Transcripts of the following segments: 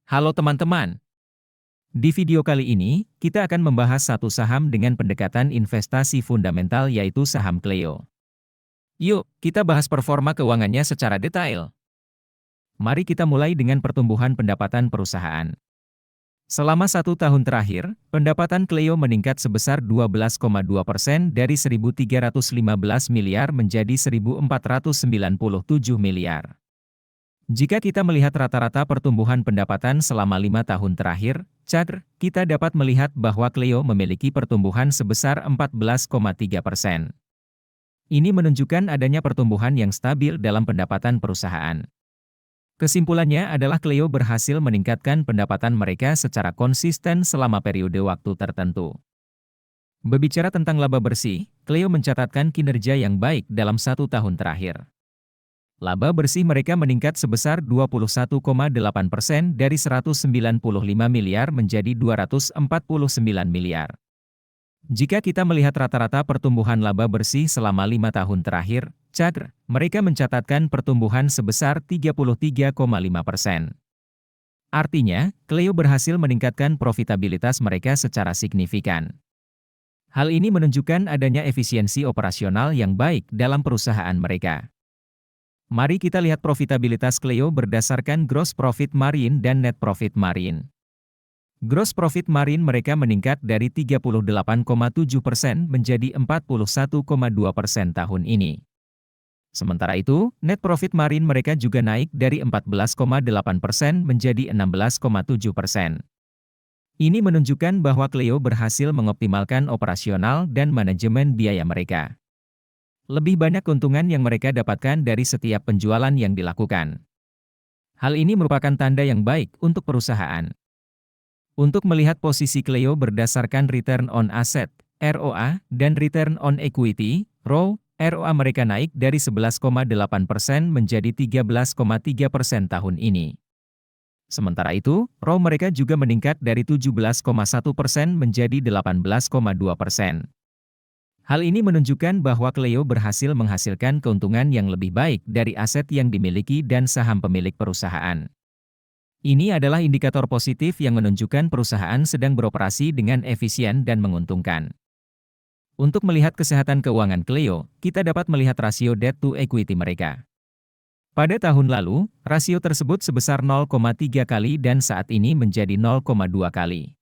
Halo teman-teman, di video kali ini, kita akan membahas satu saham dengan pendekatan investasi fundamental yaitu saham Cleo. Yuk, kita bahas performa keuangannya secara detail. Mari kita mulai dengan pertumbuhan pendapatan perusahaan. Selama 1 tahun terakhir, pendapatan Cleo meningkat sebesar 12,2% dari 1.315 miliar menjadi 1.497 miliar. Jika kita melihat rata-rata pertumbuhan pendapatan selama 5 tahun terakhir, kita dapat melihat bahwa Cleo memiliki pertumbuhan sebesar 14,3%. Ini menunjukkan adanya pertumbuhan yang stabil dalam pendapatan perusahaan. Kesimpulannya adalah Cleo berhasil meningkatkan pendapatan mereka secara konsisten selama periode waktu tertentu. Berbicara tentang laba bersih, Cleo mencatatkan kinerja yang baik dalam 1 tahun terakhir. Laba bersih mereka meningkat sebesar 21,8% dari 195 miliar menjadi 249 miliar. Jika kita melihat rata-rata pertumbuhan laba bersih selama 5 tahun terakhir, mereka mencatatkan pertumbuhan sebesar 33,5%. Artinya, Cleo berhasil meningkatkan profitabilitas mereka secara signifikan. Hal ini menunjukkan adanya efisiensi operasional yang baik dalam perusahaan mereka. Mari kita lihat profitabilitas Cleo berdasarkan gross profit margin dan net profit margin. Gross profit margin mereka meningkat dari 38,7% menjadi 41,2% tahun ini. Sementara itu, net profit margin mereka juga naik dari 14,8% menjadi 16,7%. Ini menunjukkan bahwa Cleo berhasil mengoptimalkan operasional dan manajemen biaya mereka. Lebih banyak keuntungan yang mereka dapatkan dari setiap penjualan yang dilakukan. Hal ini merupakan tanda yang baik untuk perusahaan. Untuk melihat posisi Cleo berdasarkan return on asset, ROA, dan return on equity, ROA mereka naik dari 11,8% menjadi 13,3% tahun ini. Sementara itu, ROE mereka juga meningkat dari 17,1% menjadi 18,2%. Hal ini menunjukkan bahwa Cleo berhasil menghasilkan keuntungan yang lebih baik dari aset yang dimiliki dan saham pemilik perusahaan. Ini adalah indikator positif yang menunjukkan perusahaan sedang beroperasi dengan efisien dan menguntungkan. Untuk melihat kesehatan keuangan Cleo, kita dapat melihat rasio debt to equity mereka. Pada tahun lalu, rasio tersebut sebesar 0,3 kali dan saat ini menjadi 0,2 kali.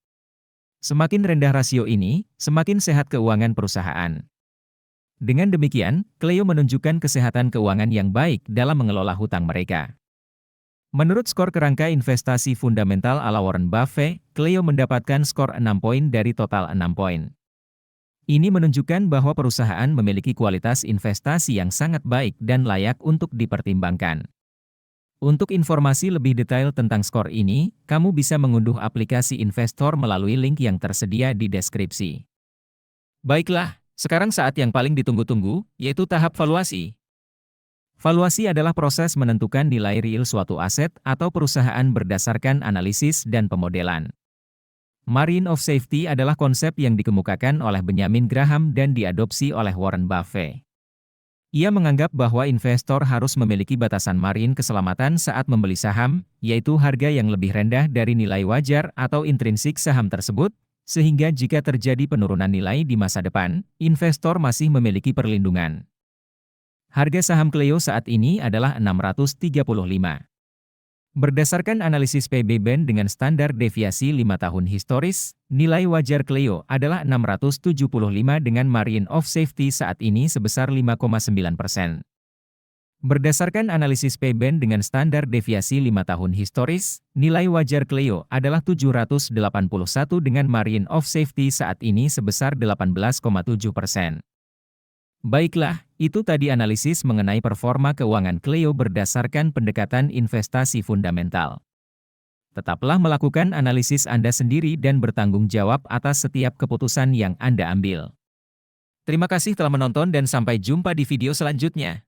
Semakin rendah rasio ini, semakin sehat keuangan perusahaan. Dengan demikian, Cleo menunjukkan kesehatan keuangan yang baik dalam mengelola hutang mereka. Menurut skor kerangka investasi fundamental ala Warren Buffett, Cleo mendapatkan skor 6 poin dari total 6 poin. Ini menunjukkan bahwa perusahaan memiliki kualitas investasi yang sangat baik dan layak untuk dipertimbangkan. Untuk informasi lebih detail tentang skor ini, kamu bisa mengunduh aplikasi investor melalui link yang tersedia di deskripsi. Baiklah, sekarang saat yang paling ditunggu-tunggu, yaitu tahap valuasi. Valuasi adalah proses menentukan nilai real suatu aset atau perusahaan berdasarkan analisis dan pemodelan. Margin of safety adalah konsep yang dikemukakan oleh Benjamin Graham dan diadopsi oleh Warren Buffett. Ia menganggap bahwa investor harus memiliki batasan margin keselamatan saat membeli saham, yaitu harga yang lebih rendah dari nilai wajar atau intrinsik saham tersebut, sehingga jika terjadi penurunan nilai di masa depan, investor masih memiliki perlindungan. Harga saham Cleo saat ini adalah 635. Berdasarkan analisis PB Band dengan standar deviasi 5 tahun historis, nilai wajar Cleo adalah 675 dengan margin of safety saat ini sebesar 5,9%. Berdasarkan analisis PB Band dengan standar deviasi 5 tahun historis, nilai wajar Cleo adalah 781 dengan margin of safety saat ini sebesar 18,7%. Baiklah, itu tadi analisis mengenai performa keuangan Cleo berdasarkan pendekatan investasi fundamental. Tetaplah melakukan analisis Anda sendiri dan bertanggung jawab atas setiap keputusan yang Anda ambil. Terima kasih telah menonton dan sampai jumpa di video selanjutnya.